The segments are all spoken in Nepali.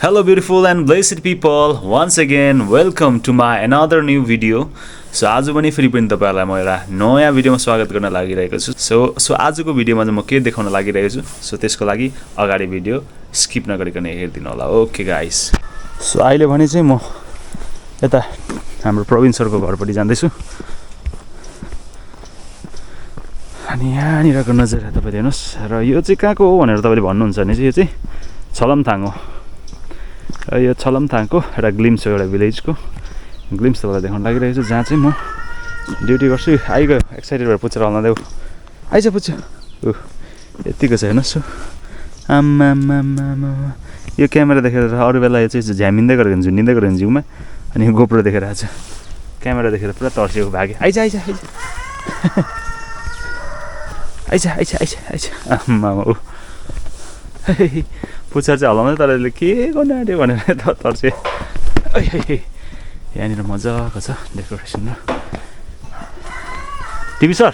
Hello beautiful and blessed people, once again welcome to my another new video. So आज पनि फेरि पनि तपाईहरुलाई म एउटा नयाँ भिडियोमा स्वागत गर्न लागिरहेको छु. सो आजको भिडियोमा चाहिँ म के देखाउन लागिरहेको छु. सो त्यसको लागि अगाडि भिडियो स्किप नगरिकन हेर्दिनु होला. Okay guys. सो अहिले भने चाहिँ म यता हाम्रो प्रवीण सरको घरपट्टि जाँदै छु. अनि यहाँनिरको नजारा तपाईले हेर्नुस्. र यो चाहिँ कहाँको हो भनेर तपाईले भन्नुहुन्छ भने चाहिँ यो चाहिँ छलमथाङ हो. यो छलमथाङको एउटा ग्लिम्स हो, एउटा भिलेजको ग्लिम्स तपाईँलाई देखाउन लागिरहेको छु, जहाँ चाहिँ म ड्युटी गर्छु. आइगयो, एक्साइटेड भएर पुच्छेर हल्ला देऊ. आइज पुच्छ्यो. यतिको छ हेर्नुहोस्. आम्मामामा यो क्यामेरा देखेर अरू बेला यो चाहिँ झ्यामिँदै गरेको हुन्छ, झुन्डिँदै गरेको हुन्छ जिउमा. अनि यो गोप्रो देखेर आज क्यामेरा देखेर पुरा तर्सिएको भाग्यो. आइज आइज आइज आइज आइज आइज आइज आम्मामा ऊ पुच्छर चाहिँ हल्लाउँदै तर यसले के गर्नु आँट्यो भनेर तर्से. यहाँनिर मजाको छ डेकोरेसन. र टिभी सर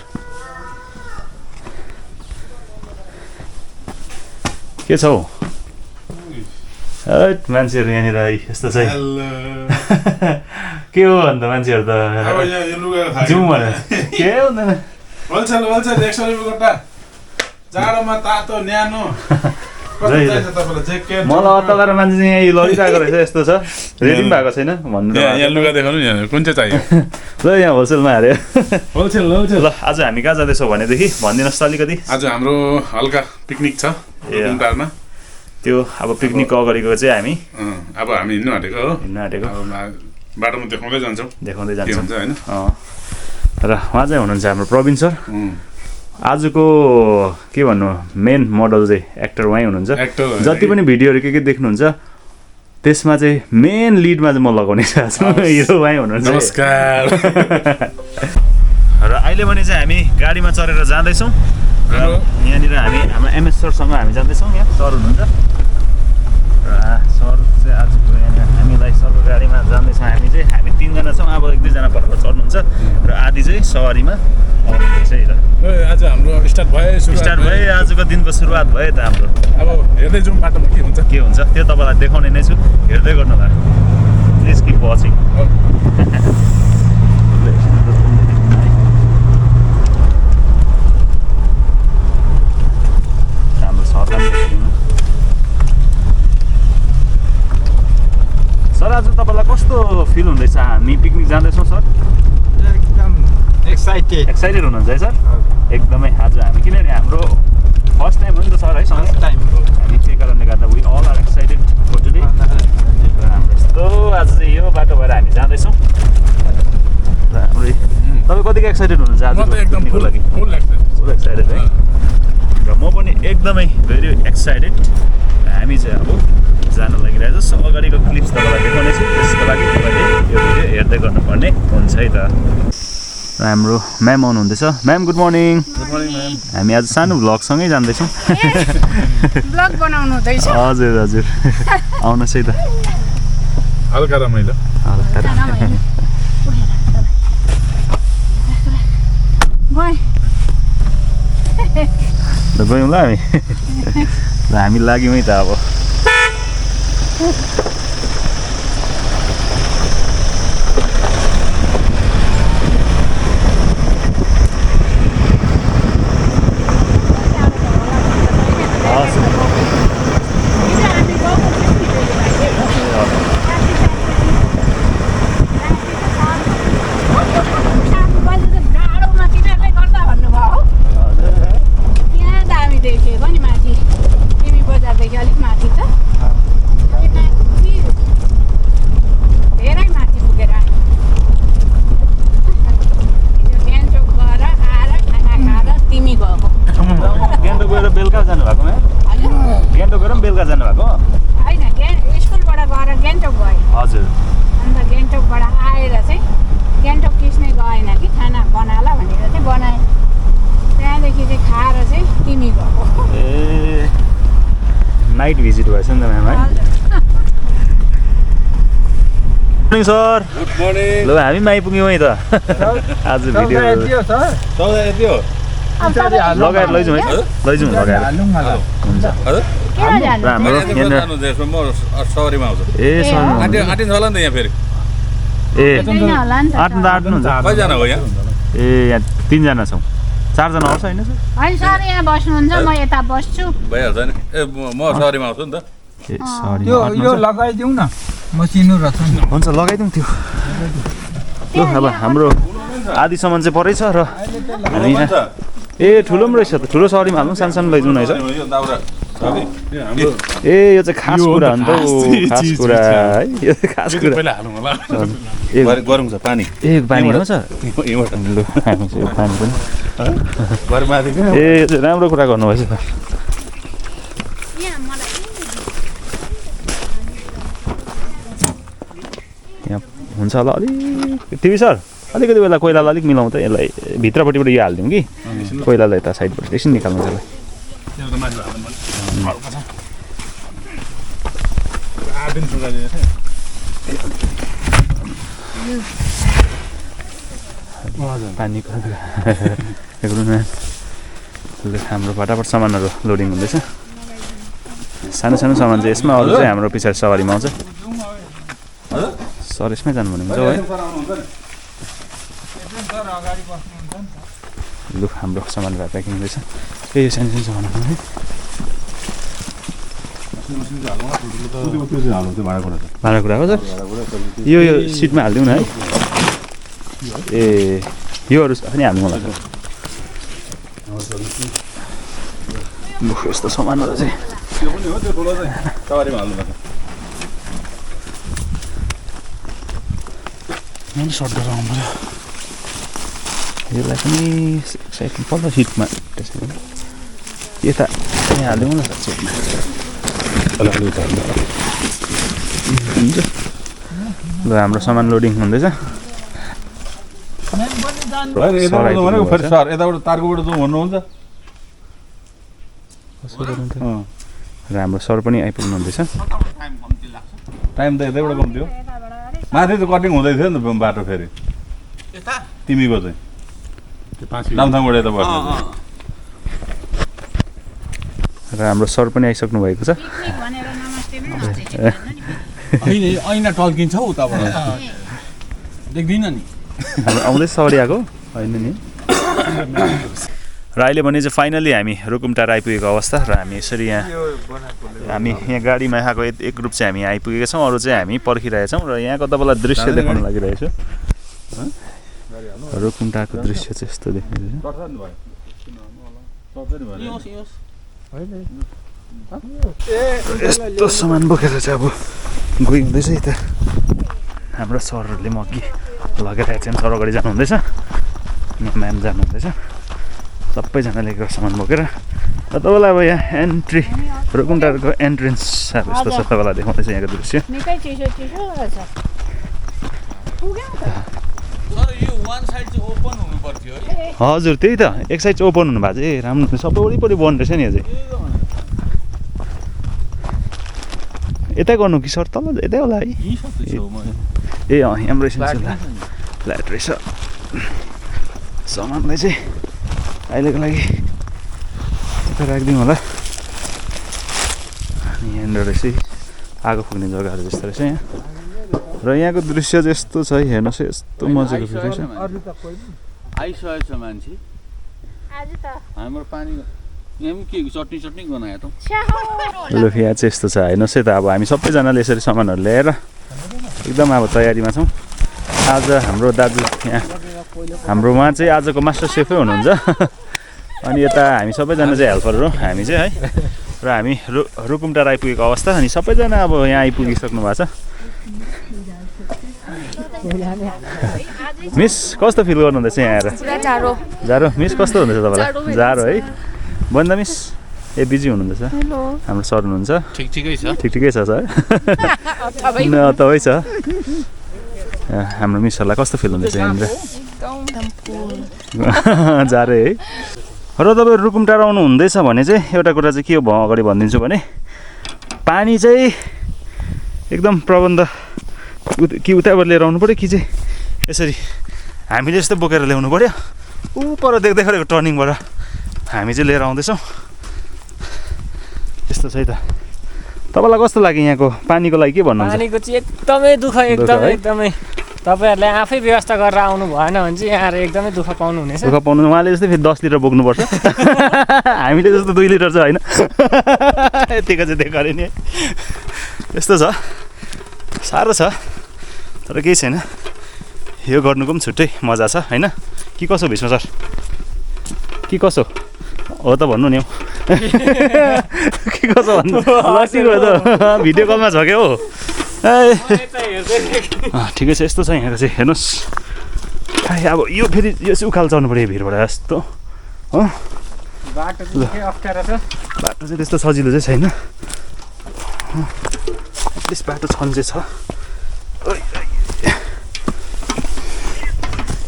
के छ हौ? मान्छेहरू यहाँनिर यस्तो छ के हो अन्त मान्छेहरू त जाउँ भनेर के हुँदैन. जाडोमा तातो न्यानो मलाई अत्तालाएर मान्छे चाहिँ यहाँ लडिरहेको रहेछ. यस्तो छ, रेडी पनि भएको छैन भन्नु. यहाँ लुगा देखाउनु नि, कुन चाहिँ चाहियो? ल यहाँ होलसेलमा हाल्यो. होलसेल ल आज हामी कहाँ जाँदैछौँ भनेदेखि भनिदिनुहोस् त अलिकति. आज हाम्रो हल्का पिकनिक छ पारमा. त्यो अब पिकनिकको अगाडिको चाहिँ हामी अब हामी हिँड्नु आँटेको हो. हिँड्नु आँटेको बाटोमा देखाउँदै जान्छौँ होइन. र उहाँ चाहिँ हुनुहुन्छ हाम्रो प्रवीण सर. आजको के भन्नु मेन मोडल चाहिँ एक्टर उहाँ हुनुहुन्छ. जति पनि भिडियोहरू के देख्नुहुन्छ त्यसमा चाहिँ मेन लिडमा चाहिँ म लगाउने छु. हिरो उहाँ हुनुहुन्छ. नमस्कार. र अहिले भने चाहिँ हामी गाडीमा चढेर जाँदैछौँ. र यहाँनिर हामी हाम्रो एमएस सरसँग हामी जाँदैछौँ. यहाँ सर हुनुहुन्छ. र सर चाहिँ आजको यहाँनिर हामीलाई सरको गाडीमा जाँदैछौँ. हामी तिनजना छौँ. अब एक दुईजना भर्खर चढ्नुहुन्छ र आदि चाहिँ सवारीमा आउनुहुन्छ है. र आज हाम्रो स्टार्ट भयो. आजको दिनको सुरुवात भयो त हाम्रो. अब हेर्दै जाउँ बाटोमा के हुन्छ त्यो तपाईँलाई देखाउने नै छु. हेर्दै गर्नु होला. Please keep watching. हाम्रो सरलाई सर आज तपाईँलाई कस्तो फिल हुँदैछ? हामी पिकनिक जाँदैछौँ सर. एकदम एक्साइटेड हुनुहुन्छ है सर? एकदमै. आज हामी किनभने हाम्रो फर्स्ट टाइम हो नि त सर है सँगै टाइम हो. हामी त्यही कारणले गर्दा we all are excited for today. हाम्रो यस्तो आज चाहिँ यो बाटो भएर हामी जाँदैछौँ. र हाम्रो तपाईँ कतिको एक्साइटेड हुनुहुन्छ आज पिकनिकको लागि? फुल एक्साइटेड है. र म पनि एकदमै भेरी एक्साइटेड. हामी चाहिँ अब जान लागिरहेको छ. अगाडिको क्लिप्स तपाईँलाई देखाउने छु. त्यसको लागि तपाईँले यो भिडियो हेर्दै गर्नुपर्ने हुन्छ है त. हाम्रो म्याम आउनुहुँदैछ. Ma'am good morning. Good morning ma'am. हामी आज सानो भ्लगसँगै जाँदैछौँ. ब्लग बनाउनु हुँदैछ? हजुर हजुर आउनुहोस् है त. हल्का रमाइलो. ल गयौँ ल हामी. ल हामी लाग्यौँ है त अब. नाइट भिजिट भएछ नि त म्याम है. Morning sir. Good morning. ल हामी पनि आइपुग्यौँ है त. आज भिडियो लगाएर लैजाउँ है. लैजाउँ लगाएर हुन्छ. किन जानु हाम्रो यहाँनिर म सवारीमा आउँछु ए सरी आँटिन्छ होला नि त यहाँ फेरि ए छैन होला नि त आँट्नु त आँट्नुहुन्छ कतिजना हो यहाँ ए यहाँ 3 जना छौँ 4 जना आउँछ होइन सर होइन सर यहाँ बस्नुहुन्छ म यता बस्छु भइहाल्छ नि ए म सवारीमा आउँछु नि त ए सरी यो लगाइदिउँ न मसिनो रहेछ नि हुन्छ लगाइदिउँ त्यो ल अब हाम्रो आधी सामान चाहिँ परै छ र हामी यहाँ ए ठुलो पनि रहेछ त ठुलो सरीमा हाल्नु सानो सानो लैजाउँ न है सर यो दाउरा ए यो चाहिँ खास कुरा हो नि त खास कुरा है यो चाहिँ खास कुरा पहिला हालौँ होला ए गरौँ छ पानी ए पानी हो सर यहीँबाट लु हामी चाहिँ पानी पनि घर माथि ए यो चाहिँ राम्रो कुरा गर्नुभएछ सर यहाँ मलाई यहाँ हुन्छ होला अलिक टिभी सर अलिकति बेला कोइलालाई अलिक मिलाउँ त यसलाई भित्रपट्टिबाट यो हालिदिउँ कि कोइलालाई त साइडबाट एकछिन निकाल्नु त्यसलाई पानीको हाम्रो फटाफट सामानहरू लोडिङ हुँदैछ सानो सानो सामान चाहिँ यसमा अरू चाहिँ हाम्रो पछाडि सवारीमा आउँछ सर यसमै जानु भन्नुहुन्छ है लु हाम्रो सामानहरू प्याकिङ हुँदैछ ए यो सानो सानो सामान है भाँडाकुँडा हो सर यो सिटमा हालिदिउँ न है ए योहरू पनि हाल्नु होला सर लु यस्तो सामानहरू चाहिँ सवारीमा हाल्नु सर्ट गरेर आउनु पऱ्यो यसलाई पनि साइडमा पल्लो सिटमा त्यसरी यता यहाँ हालिदिउँ न सर सिटमा हुन्छ ल हाम्रो सामान लोडिङ हुँदैछ फेरि सर यताबाट तारकोबाट जाउँ भन्नुहुन्छ र हाम्रो सर पनि आइपुग्नु हुँदैछ टाइम त यतैबाट कम्ती हो माथि त कटिङ हुँदै थियो नि त बाटो फेरि तिमीको चाहिँ नामथाङबाट यता बस्नु र हाम्रो सर पनि आइसक्नु भएको छ पिकनिक भनेर नमस्ते पनि नमस्ते होइन ऐना टल्किन्छ हौ उताबाट देख्दिनँ नि हाम्रो आउँदै सरी आएको होइन नि र अहिले भने चाहिँ फाइनली हामी रुकुमटार आइपुगेको अवस्था र हामी यसरी हामी यहाँ गाडीमा आएको एक ग्रुप चाहिँ हामी आइपुगेका छौँ अरू चाहिँ हामी पर्खिरहेछौँ र यहाँको तपाईँलाई दृश्य देखाउन लागिरहेको छु रुकुमटारको दृश्य चाहिँ यस्तो देख्ने यस्तो सामान बोकेर चाहिँ अब गइ हुँदैछ यता हाम्रो सरहरूले म अघि लगेर चाहिँ सर अगाडि जानु हुँदैछ म्याम जानु हुँदैछ सबैजनाले एक सामान बोकेर र तपाईँलाई अब यहाँ एन्ट्री रुकुमटारको एन्ट्रेन्स अब यस्तो छ तपाईँलाई देखाउँदैछ यहाँको दृश्य निकै चिसो चिसो रहेछ पुग्यौँ त हजुर त्यही त एक साइड चाहिँ ओपन हुनुभएको चाहिँ राम्रो सबै वरिपरि बन्द रहेछ नि यो चाहिँ यतै गर्नु कि सर तल यतै होला है ए अँ यहाँ रहेछ फ्ल्याट रहेछ सामानलाई चाहिँ अहिलेको लागि यता राखिदिउँ होला अनि यहाँनिर रहेछ आगो फुक्ने जग्गाहरू जस्तो रहेछ यहाँ र यहाँको दृश्य चाहिँ यस्तो छ है हेर्नुहोस् यस्तो मजाको रहेछ आइसकेको छ मान्छे आज त हाम्रो पानी यहाँ पनि के चट्नी चट्नी गनायो त लु यहाँ चाहिँ यस्तो छ हेर्नुहोस् है त अब हामी सबैजनाले यसरी सामानहरू ल्याएर एकदम अब तयारीमा छौँ आज हाम्रो दाजु यहाँ हाम्रो उहाँ चाहिँ आजको मास्टर सेफै हुनुहुन्छ अनि यता हामी सबैजना चाहिँ हेल्पर हो हामी चाहिँ है र हामी रुकुमटार आइपुगेको अवस्था अनि सबैजना अब यहाँ आइपुगिसक्नु भएको छ मिस कस्तो फिल गर्नुहुँदैछ यहाँ आएर जाडो मिस कस्तो हुँदैछ तपाईँलाई जाडो है बन्दा मिस ए बिजी हुनुहुँदैछ हाम्रो सर हुनुहुन्छ ठिकै छ सर तपाईँ छ हाम्रो मिसहरूलाई कस्तो फिल हुँदैछ यहाँनिर जाडो है र तपाईँ रुकुमटार आउनु हुँदैछ भने चाहिँ एउटा कुरा चाहिँ के हो अगाडि भनिदिन्छु भने पानी चाहिँ एकदम प्रबन्ध कि उताबाट लिएर आउनु पऱ्यो कि चाहिँ यसरी हामीले यस्तो बोकेर ल्याउनु पऱ्यो ऊ पर देख्दै गरेको टर्निङबाट हामी चाहिँ लिएर आउँदैछौँ यस्तो यस्तो छ है त तपाईँलाई कस्तो लाग्यो यहाँको पानीको लागि के भन्नुहुन्छ पानीको चाहिँ एकदमै दुःख एकदमै तपाईँहरूले आफै व्यवस्था गरेर आउनु भएन भने चाहिँ यहाँ एकदमै दुःख पाउनु हुनेछ दुःख पाउनु उहाँले जस्तै फेरि 10 लिटर बोक्नुपर्छ हामीले जस्तो 2 लिटर चाहिँ होइन यतिको चाहिँ दिएको अरे नि यस्तो छ साह्रो छ तर केही छैन यो गर्नुको पनि छुट्टै मजा छ होइन कि कसो भीष्म सर कि कसो हो त भन्नु नि हौ के कसो भन्नु लसिको त भिडियो कलमा छ क्या हो ठिकै छ यस्तो छ यहाँको चाहिँ हेर्नुहोस् अब यो फेरि यो चाहिँ उखाल चढ्नु पऱ्यो भिरबाट यस्तो हो बाटो चाहिँ अप्ठ्यारो छ बाटो चाहिँ त्यस्तो सजिलो चाहिँ छैन एटलिस्ट बाटो छन् चाहिँ छ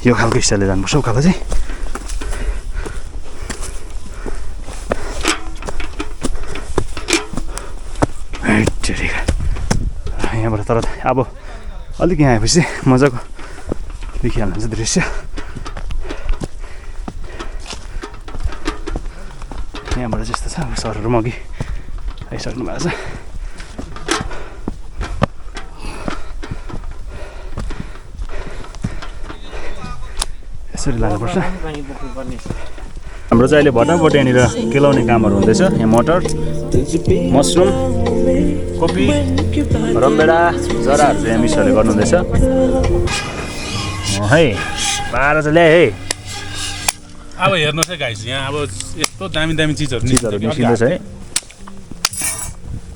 यो खालको स्टाइलले जानुपर्छ उकालो चाहिँ यहाँबाट तर अब अलिक यहाँ आएपछि मजाको देखिहाल्नुहुन्छ दृश्य यहाँबाट चाहिँ यस्तो छ सरहरू पनि अघि आइसक्नु भएको छ यसरी लानुपर्छ हाम्रो चाहिँ अहिले भटाभट यहाँनिर केलाउने कामहरू हुँदैछ यहाँ मटर मसरुम कोपी रमभेडा जराहरू चाहिँ यहाँ मिसहरूले गर्नुहुँदैछ है पारा चाहिँ ल्याए है अब हेर्नुहोस् है गाइस यहाँ अब यस्तो दामी दामी चिजहरू निस्किँदैछ है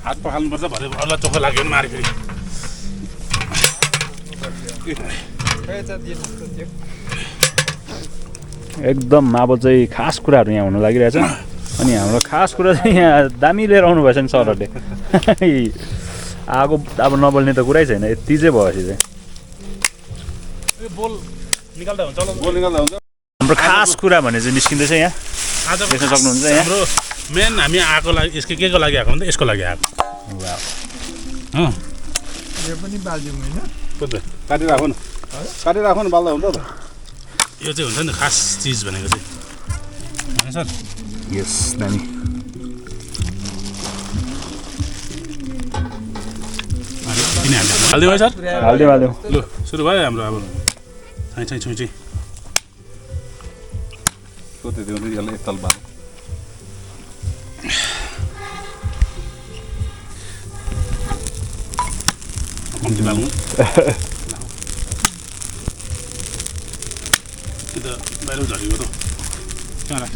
हात पखाल्नुपर्छ भरे अरूलाई चोखो लाग्यो भने मारे फेरि एकदम अब चाहिँ खास कुराहरू यहाँ हुन लागिरहेछ अनि हाम्रो खास कुरा चाहिँ यहाँ दामी लिएर आउनु भएछ नि सरहरूले आगो अब नबल्ने त कुरै छैन यति चाहिँ भएपछि चाहिँ हाम्रो खास कुरा भने चाहिँ निस्किँदैछ यहाँ आज देख्न सक्नुहुन्छ यहाँ हाम्रो मेन हामी आएको लागि यसको के को लागि आएको भने यसको लागि आएको यो पनि बाल्दिउँ होइन काटिराखौँ न बाल्दा हुन्छ त यो चाहिँ हुन्छ नि खास चिज भनेको चाहिँ होइन सर यस नानी हालिदियो है सर हालिदिउँ लु सुरु भयो हाम्रो अब छाइ छुइँ एकताल बाल कम्ती बाल्नु बाहिर झरेको त कहाँ राख्छ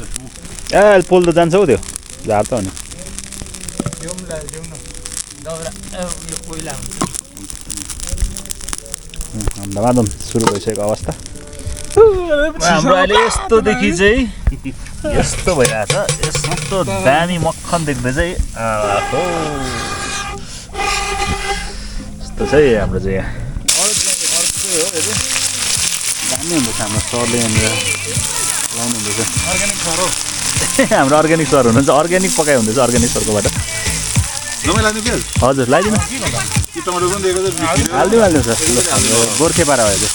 ए पोल त जान्छ हौ त्यो झार त हो नि धमाधम सुरु भइसकेको अवस्था हाम्रो अहिले यस्तोदेखि चाहिँ यस्तो भइरहेछ यस्तो दामी मक्खन देख्दै चाहिँ यस्तो चाहिँ हाम्रो चाहिँ यहाँ दामी हुँदैछ हाम्रो सरले यहाँनिर लाउनु हुँदैछ अर्ग्यानिक सर हो हाम्रो अर्ग्यानिक सर हुनुहुन्छ अर्ग्यानिक पकाइ हुँदैछ अर्ग्यानिक सरकोबाट हजुर लगाइदिनु हालिदिउँ सर हाम्रो गोर्खे पारा भयो त्यो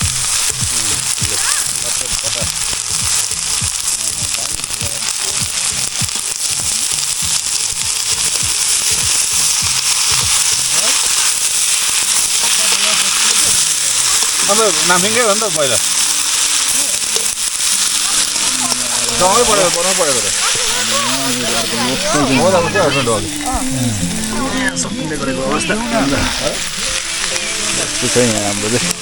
नामसिङकै हो नि त पहिला सँगै पढेको सकिँदै गरेको अवस्था यस्तो छ यहाँ हाम्रो चाहिँ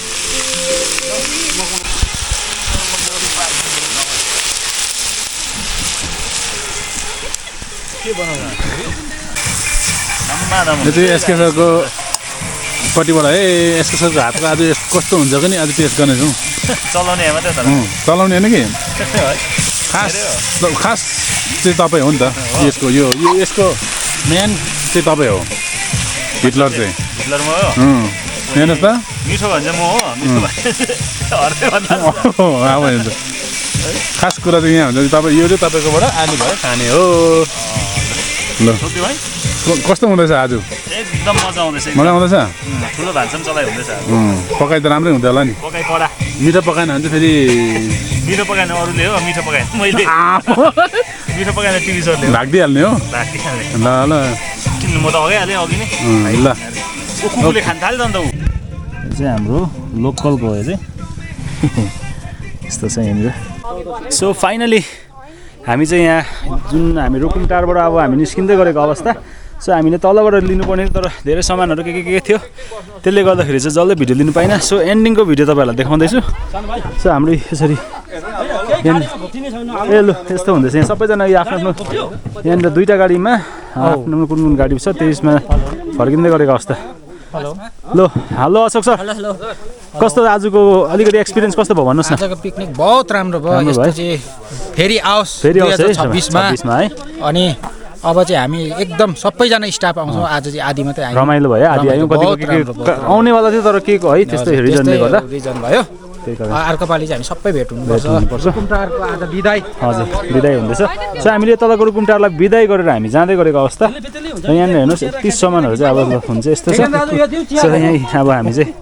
के बनाउनु यो चाहिँ एसके सरको पट्टिबाट है एसके सरको हातको आज कस्तो हुन्छ कि नि आज टेस्ट गर्नेछौँ चलाउने मात्रै त चलाउने होइन कि खास चाहिँ तपाईँ हो नि त यसको यो यसको मेन चाहिँ तपाईँ हो हिटलर चाहिँ हिटलरमा हो हेर्नुहोस् त मिठो भन्छ म हो अब हुन्छ खास कुरा चाहिँ यहाँ हुन्छ तपाईँ यो चाहिँ तपाईँकोबाट आलु भयो खाने हो ल कस्तो हुँदैछ आज एकदम मजा आउँदैछ मजा आउँदैछ ठुलो भान्सा पनि चलाइ हुँदैछ पकाइ त राम्रै हुँदै होला नि पकाइ कडा मिठो पकाएन भने चाहिँ फेरि मिठो पकाएन अरूले हो मिठो पकाएन मैले मिठो पकाएन टिभी सरले भागिदिइहाल्ने हो राखिहाल्ने ल ल किन्नु म त अगाइहालेँ अघि नै ल कुकुरले खान थाल्यो नि त ऊ यो चाहिँ हाम्रो लोकल गयो चाहिँ यस्तो छ यहाँनिर सो फाइनली हामी चाहिँ यहाँ जुन हामी रुकुम टारबाट अब हामी निस्किँदै गरेको अवस्था सो हामीले तलबाट लिनुपर्ने तर धेरै सामानहरू के थियो त्यसले गर्दाखेरि चाहिँ जसले भिडियो लिनु पाइनँ सो एन्डिङको भिडियो तपाईँहरूलाई देखाउँदैछु सो हाम्रो यसरी ए लु यस्तो हुँदैछ यहाँ सबैजना यो आफ्नो आफ्नो यहाँनिर दुईवटा गाडीमा आफ्नो कुन कुन गाडी छ त्यसमा फर्किँदै गरेको अवस्था ल हेलो अशोक सर कस्तो आजको अलिकति एक्सपिरियन्स कस्तो भयो भन्नुहोस् न आजको पिकनिक बहुत राम्रो भयो यस्तो चाहिँ फेरि आओस् 2026 मा है अनि अब चाहिँ हामी एकदम सबैजना स्टाफ आउँछौँ आज चाहिँ आधी मात्रै आयौँ रमाइलो भयो आधी आयौँ कति आउनेवाला थियो तर के है त्यस्तो रिजनले गर्दा रिजन भयो अर्को पालि चाहिँ हामी सबै भेट हुनुपर्छ रुकुमटारको आज बिदाई हजुर बिदाई हुँदैछ सो हामीले तलको रुकुमटारलाई बिदाई गरेर हामी जाँदै गरेको अवस्था यहाँनिर हेर्नुहोस् यति सामानहरू चाहिँ अब हुन्छ यस्तो छ सो यहीँ अब हामी चाहिँ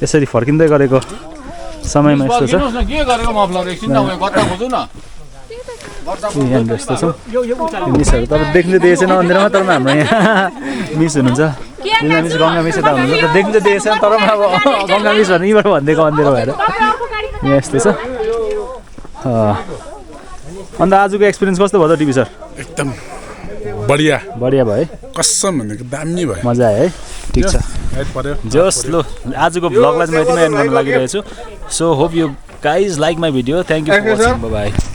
यसरी फर्किँदै गरेको समयमा यस्तो छ के गरेको मफलर एकछिन तपाईँ कता खोज्नु न यहाँनिर यस्तो छ मिसहरू त अब देख्नु दिएको छैन अन्धेरमा तर हाम्रो यहाँ मिस हुनुहुन्छ मिस गङ्गा मिस यता हुनुहुन्छ त देख्नु दिएको छैन तर अब गङ्गा मिस भनेर यहीँबाट भनिदिएको अन्धेरो भएर यहाँ यस्तो छ अन्त आजको एक्सपिरियन्स कस्तो भयो त टिभी सर एकदम बढिया बढिया भयो है कसम भनेको दामी भयो मजा आयो है ठिक छ जोस् लु आजको भ्लगलाई चाहिँ म यतिमै एन्ड गर्न लागिरहेको छु so hope you guys like my video thank you for watching by